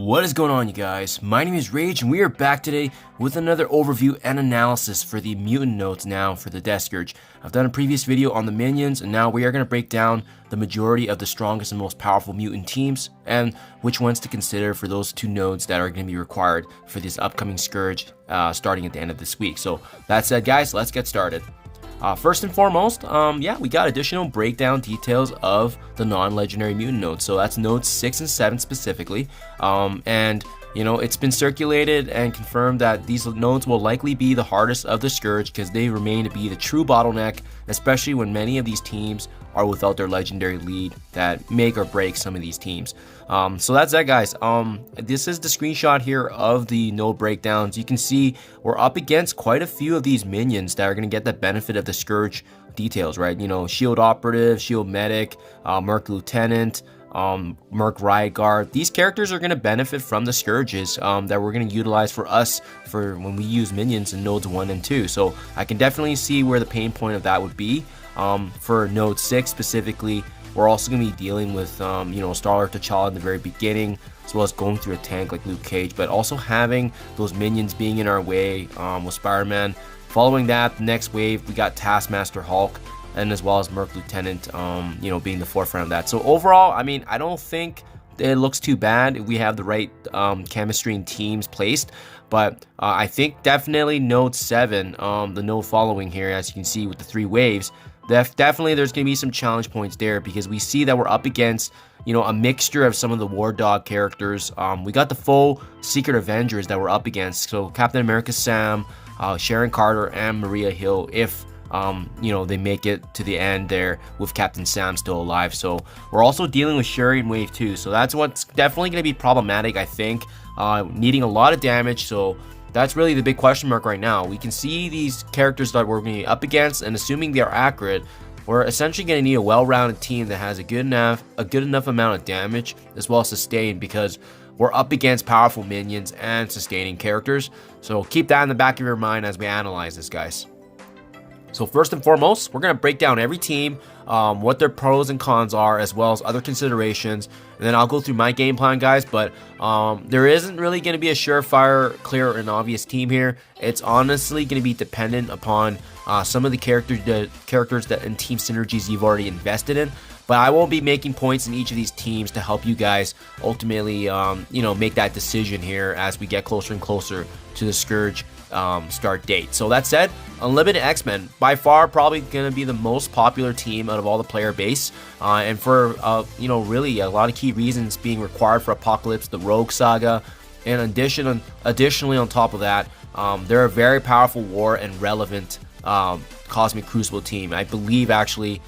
What is going on, you guys? My name is Rayge and we are back today with another overview and analysis for the mutant nodes now for the Death Scourge. I've done a previous video on the minions and now we are going to break down the majority of the strongest and most powerful mutant teams and which ones to consider for those two nodes that are going to be required for this upcoming Scourge starting at the end of this week. So that said, guys, let's get started. First and foremost, we got additional breakdown details of the non-legendary mutant nodes. So that's nodes 6 and 7 specifically. And you know, it's been circulated and confirmed that these nodes will likely be the hardest of the Scourge because they remain to be the true bottleneck, especially when many of these teams are without their legendary lead that make or break some of these teams. So that's that, guys. This is the screenshot here of the node breakdowns. You can see we're up against quite a few of these minions that are going to get the benefit of the Scourge details, right? You know, Shield Operative, Shield Medic, Merc Lieutenant, Merc Riot Guard. These characters are going to benefit from the Scourges that we're going to utilize for us for when we use minions in nodes 1 and 2. So I can definitely see where the pain point of that would be. For node 6 specifically, we're also going to be dealing with Star-Lord T'Challa in the very beginning, as well as going through a tank like Luke Cage, but also having those minions being in our way with Spider-Man. Following that, the next wave, we got Taskmaster Hulk, and as well as Merc Lieutenant, being the forefront of that. So overall, I mean, I don't think it looks too bad if we have the right chemistry and teams placed. But I think definitely node 7, the node following here, as you can see with the 3 waves, definitely there's going to be some challenge points there because we see that we're up against, a mixture of some of the War Dog characters. We got the full Secret Avengers that we're up against. So Captain America Sam, Sharon Carter, and Maria Hill, if they make it to the end there with Captain Sam still alive. So we're also dealing with Shuri in wave 2. So that's what's definitely going to be problematic, I think, needing a lot of damage. So that's really the big question mark right now. We can see these characters that we're going to be up against, and assuming they are accurate, we're essentially going to need a well-rounded team that has a good enough amount of damage as well as sustain, because we're up against powerful minions and sustaining characters. So keep that in the back of your mind as we analyze this, guys. So first and foremost, we're going to break down every team, what their pros and cons are, as well as other considerations. And then I'll go through my game plan, guys. But there isn't really going to be a surefire, clear, and obvious team here. It's honestly going to be dependent upon some of the characters that and team synergies you've already invested in. But I won't be making points in each of these teams to help you guys ultimately, make that decision here as we get closer and closer to the Scourge start date. So that said, Unlimited X-Men, by far probably going to be the most popular team out of all the player base, and for really a lot of key reasons being required for Apocalypse, the Rogue Saga, and additionally on top of that, they're a very powerful war and relevant Cosmic Crucible team. I believe actually,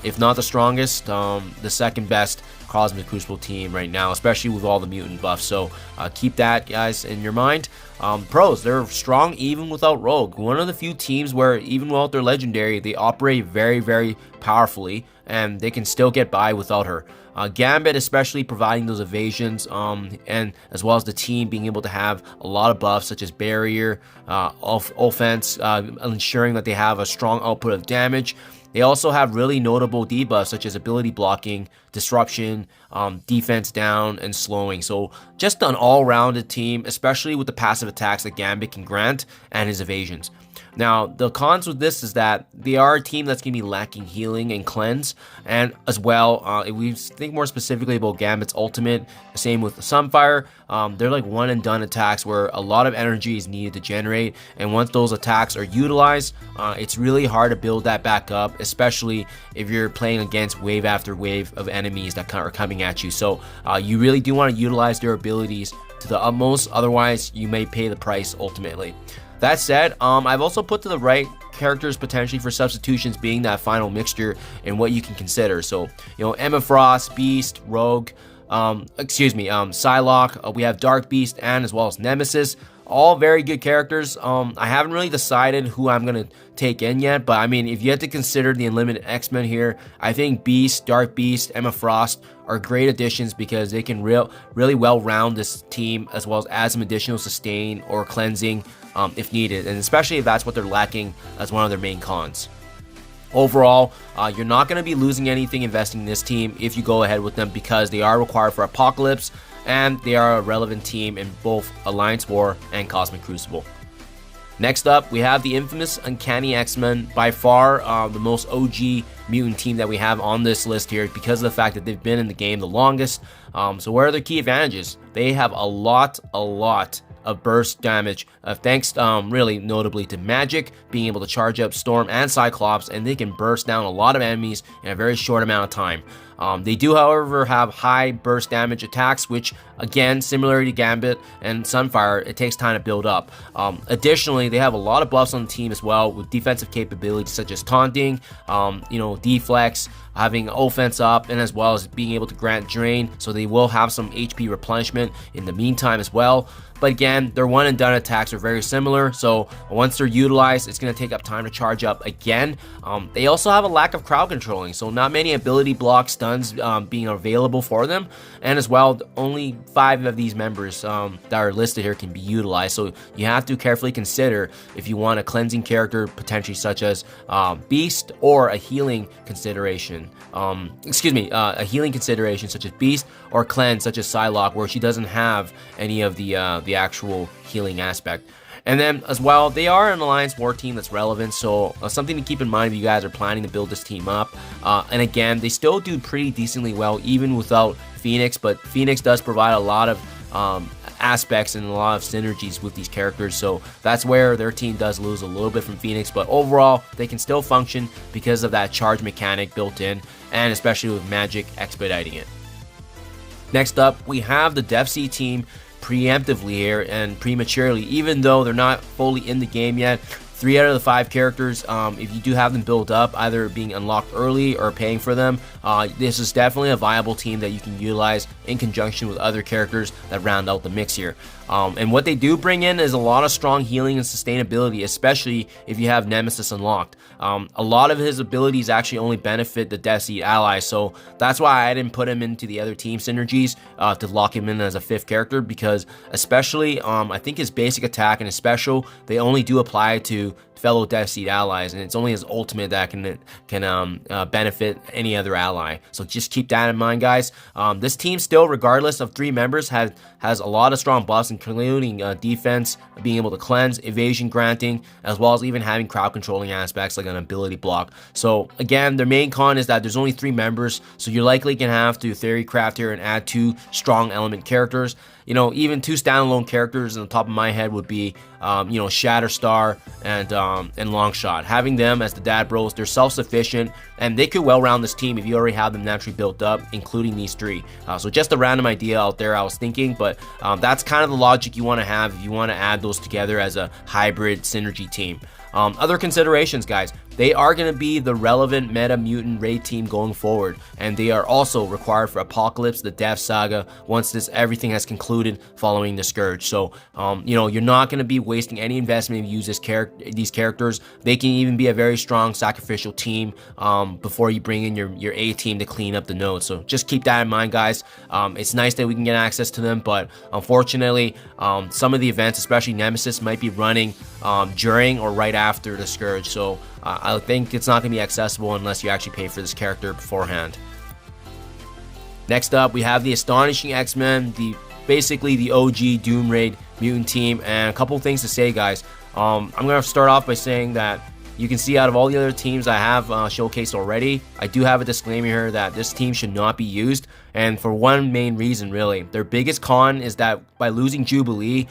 if not the strongest, the second best Cosmic Crucible team right now, especially with all the mutant buffs. So keep that, guys, in your mind. Pros, they're strong even without Rogue. One of the few teams where even without their legendary, they operate very, very powerfully and they can still get by without her. Gambit especially providing those evasions, and as well as the team being able to have a lot of buffs such as barrier, offense, ensuring that they have a strong output of damage. They also have really notable debuffs such as ability blocking, disruption, defense down, and slowing. So just an all-rounded team, especially with the passive attacks that Gambit can grant and his evasions. Now, the cons with this is that they are a team that's going to be lacking healing and cleanse, and as well, if we think more specifically about Gambit's ultimate, same with Sunfire, they're like one and done attacks where a lot of energy is needed to generate, and once those attacks are utilized, it's really hard to build that back up, especially if you're playing against wave after wave of enemies that are coming at you. So you really do want to utilize their abilities to the utmost, otherwise you may pay the price ultimately. That said, I've also put to the right characters potentially for substitutions being that final mixture and what you can consider. So, Emma Frost, Beast, Rogue, Psylocke, we have Dark Beast, and as well as Nemesis. All very good characters. I haven't really decided who I'm going to take in yet, but I mean, if you had to consider the Unlimited X-Men here, I think Beast, Dark Beast, Emma Frost are great additions because they can really well round this team, as well as add some additional sustain or cleansing if needed, and especially if that's what they're lacking as one of their main cons. Overall, you're not going to be losing anything investing in this team if you go ahead with them, because they are required for Apocalypse, and they are a relevant team in both Alliance War and Cosmic Crucible. Next up, we have the infamous Uncanny X-Men, by far the most OG mutant team that we have on this list here because of the fact that they've been in the game the longest. So what are their key advantages? They have a lot of burst damage, thanks really notably to magic, being able to charge up Storm and Cyclops, and they can burst down a lot of enemies in a very short amount of time. They do, however, have high burst damage attacks, which, again, similar to Gambit and Sunfire, it takes time to build up. Additionally, they have a lot of buffs on the team as well, with defensive capabilities such as taunting, deflex, having offense up, and as well as being able to grant drain, so they will have some HP replenishment in the meantime as well. But again, their one and done attacks are very similar, so once they're utilized, it's going to take up time to charge up again. They also have a lack of crowd controlling, so not many ability block stuns being available for them, and as well, only 5 of these members that are listed here can be utilized, so you have to carefully consider if you want a cleansing character, potentially such as Beast, or a healing consideration. A healing consideration such as Beast, or Cleanse such as Psylocke, where she doesn't have any of the actual healing aspect. And then as well, they are an Alliance War team that's relevant, so something to keep in mind if you guys are planning to build this team up. And again, they still do pretty decently well even without Phoenix, but Phoenix does provide a lot of aspects and a lot of synergies with these characters, so that's where their team does lose a little bit from Phoenix, but overall they can still function because of that charge mechanic built in, and especially with magic expediting it. Next up, we have the Def C team preemptively here and prematurely, even though they're not fully in the game yet. 3 out of the 5 characters, if you do have them built up, either being unlocked early or paying for them, this is definitely a viable team that you can utilize in conjunction with other characters that round out the mix here. And what they do bring in is a lot of strong healing and sustainability, especially if you have Nemesis unlocked. A lot of his abilities actually only benefit the Death Seed allies, so that's why I didn't put him into the other team synergies to lock him in as a 5th character, because especially I think his basic attack and his special, they only do apply to fellow Death Seed allies, and it's only his ultimate that can benefit any other ally. So just keep that in mind, guys. This team still, regardless of 3 members, has a lot of strong buffs, including defense, being able to cleanse, evasion granting, as well as even having crowd controlling aspects like an ability block. So again, their main con is that there's only 3 members, so you're likely gonna have to theory craft here and add 2 strong element characters. Even 2 standalone characters on the top of my head would be, Shatterstar and Longshot. Having them as the dad bros, they're self-sufficient, and they could well round this team if you already have them naturally built up, including these 3. So just a random idea out there I was thinking, but that's kind of the logic you want to have if you want to add those together as a hybrid synergy team. Other considerations, guys, they are going to be the relevant meta mutant raid team going forward, and they are also required for Apocalypse, the Death Saga, once everything has concluded following the Scourge. So, you're not going to be wasting any investment if you use these characters. They can even be a very strong sacrificial team before you bring in your A team to clean up the nodes. So just keep that in mind, guys. It's nice that we can get access to them, but unfortunately, some of the events, especially Nemesis, might be running during or right after the Scourge. So I think it's not going to be accessible unless you actually pay for this character beforehand. Next up, we have the Astonishing X-Men, basically the OG Doom Raid mutant team, and a couple things to say, guys. I'm going to start off by saying that you can see out of all the other teams I have showcased already, I do have a disclaimer here that this team should not be used, and for one main reason, really. Their biggest con is that by losing Jubilee,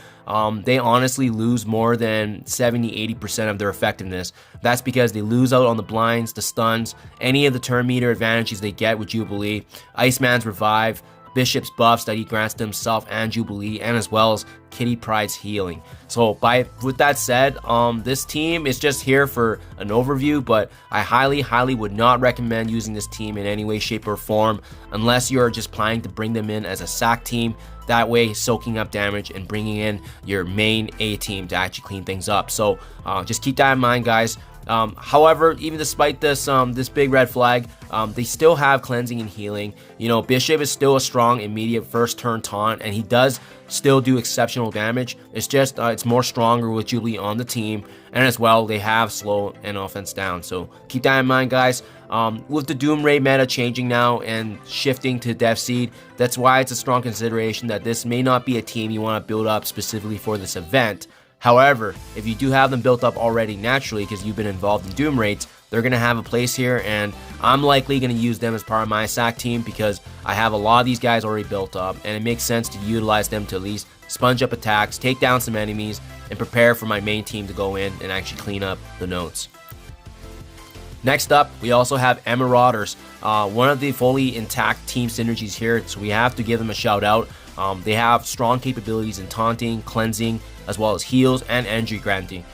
they honestly lose more than 70-80% of their effectiveness. That's because they lose out on the blinds, the stuns, any of the turn meter advantages they get with Jubilee, Iceman's revive, Bishop's buffs that he grants to himself and Jubilee, and as well as Kitty Pryde's healing. So with that said, this team is just here for an overview, but I highly would not recommend using this team in any way, shape, or form unless you're just planning to bring them in as a sack team. That way, soaking up damage and bringing in your main A team to actually clean things up. So just keep that in mind, guys. However, even despite this this big red flag, they still have cleansing and healing. You know, Bishop is still a strong immediate first turn taunt, and he does still do exceptional damage. It's just it's more stronger with Jubilee on the team, and as well they have slow and offense down. So keep that in mind, guys. With the Doom Ray meta changing now and shifting to Death Seed, that's why it's a strong consideration that this may not be a team you want to build up specifically for this event. However, if you do have them built up already naturally because you've been involved in Doom Raids, they're going to have a place here, and I'm likely going to use them as part of my SAC team because I have a lot of these guys already built up, and it makes sense to utilize them to at least sponge up attacks, take down some enemies, and prepare for my main team to go in and actually clean up the notes. Next up, we also have Marauders, one of the fully intact team synergies here, so we have to give them a shout out. They have strong capabilities in taunting, cleansing, as well as heals and injury granting.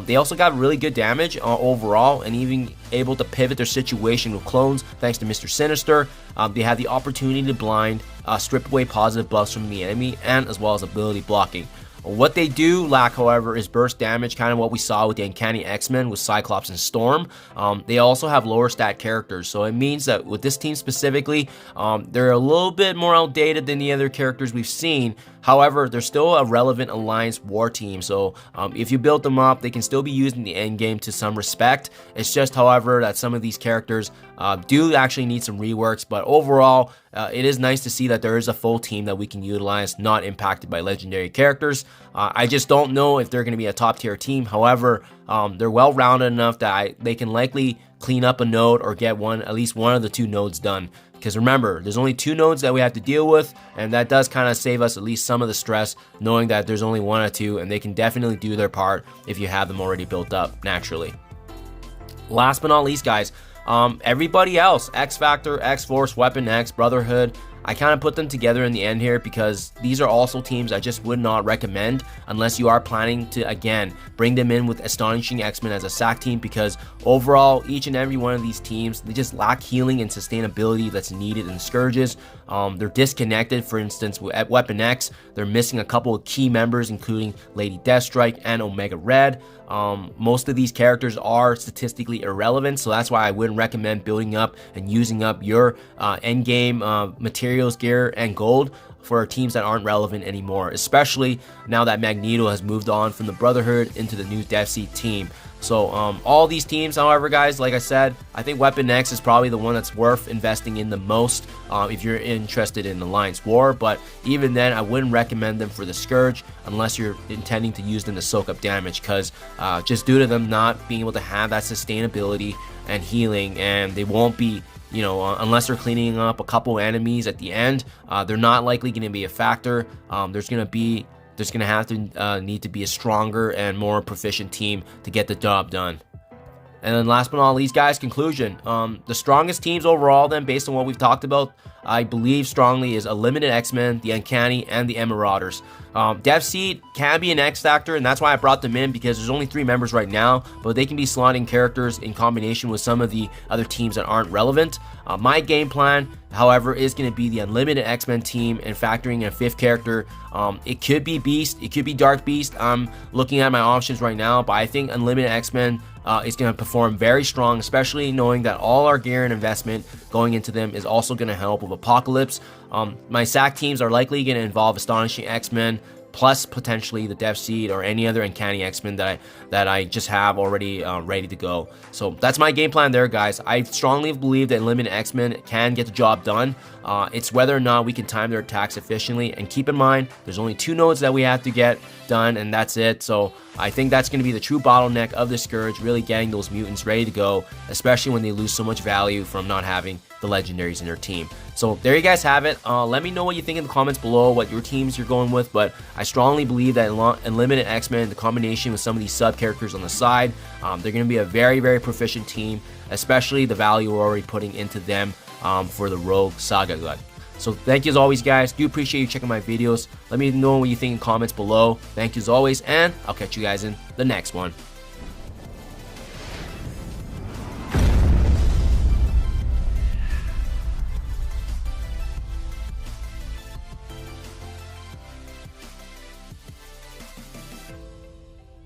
They also got really good damage overall, and even able to pivot their situation with clones thanks to Mr. Sinister. They have the opportunity to blind, strip away positive buffs from the enemy, and as well as ability blocking. What they do lack, however, is burst damage, kind of what we saw with the Uncanny X-Men with Cyclops and Storm. They also have lower stat characters, so it means that with this team specifically, they're a little bit more outdated than the other characters we've seen. However, they're still a relevant Alliance war team, so if you build them up, they can still be used in the end game to some respect. It's just, however, that some of these characters do actually need some reworks, but overall, it is nice to see that there is a full team that we can utilize, not impacted by legendary characters. I just don't know if they're going to be a top tier team. However, they're well rounded enough that they can likely clean up a node or get at least one of the 2 nodes done. Because remember, there's only 2 nodes that we have to deal with, and that does kind of save us at least some of the stress, knowing that there's only 1 or 2, and they can definitely do their part if you have them already built up naturally. Last but not least, guys, everybody else, X Factor, X Force, Weapon X, Brotherhood, I kind of put them together in the end here because these are also teams I just would not recommend unless you are planning to, again, bring them in with Astonishing X-Men as a SAC team, because overall, each and every one of these teams, they just lack healing and sustainability that's needed in Scourges. They're disconnected. For instance, at Weapon X, they're missing a couple of key members, including Lady Deathstrike and Omega Red. Most of these characters are statistically irrelevant, so that's why I wouldn't recommend building up and using up your endgame materials, gear, and gold for teams that aren't relevant anymore, especially now that Magneto has moved on from the Brotherhood into the new Death Seed team. So all these teams, however, guys, like I said, I think Weapon X is probably the one that's worth investing in the most if you're interested in Alliance War. But even then, I wouldn't recommend them for the Scourge unless you're intending to use them to soak up damage, because just due to them not being able to have that sustainability and healing, and they won't be, you know, unless they're cleaning up a couple enemies at the end, they're not likely going to be a factor. There's going to have to need to be a stronger and more proficient team to get the job done. And then last but not least, guys, conclusion. The strongest teams overall then, based on what we've talked about, I believe strongly is Unlimited X-Men, the Uncanny, and the Marauders. Death Seed can be an X factor, and that's why I brought them in, because there's only 3 members right now, but they can be slotting characters in combination with some of the other teams that aren't relevant. My game plan, however, is going to be the Unlimited X-Men team and factoring in a 5th character. It could be Beast, it could be Dark Beast. I'm looking at my options right now, but I think Unlimited X-Men is going to perform very strong, especially knowing that all our gear and investment going into them is also going to help with Apocalypse. My SAC teams are likely going to involve Astonishing X-Men, plus potentially the Death Seed or any other Uncanny X-Men that I just have already ready to go. So that's my game plan there, guys. I strongly believe that Unlimited X-Men can get the job done. It's whether or not we can time their attacks efficiently, and keep in mind there's only 2 nodes that we have to get done, and that's it. So I think that's going to be the true bottleneck of the Scourge, really getting those mutants ready to go, especially when they lose so much value from not having the legendaries in their team. So there you guys have it. Let me know what you think in the comments below, what your teams you're going with, but I strongly believe that Unlimited X-Men, the combination with some of these sub characters on the side, they're going to be a very, very proficient team, especially the value we're already putting into them for the Rogue Saga God. So thank you as always, guys. Do appreciate you checking my videos. Let me know what you think in comments below. Thank you as always, and I'll catch you guys in the next one.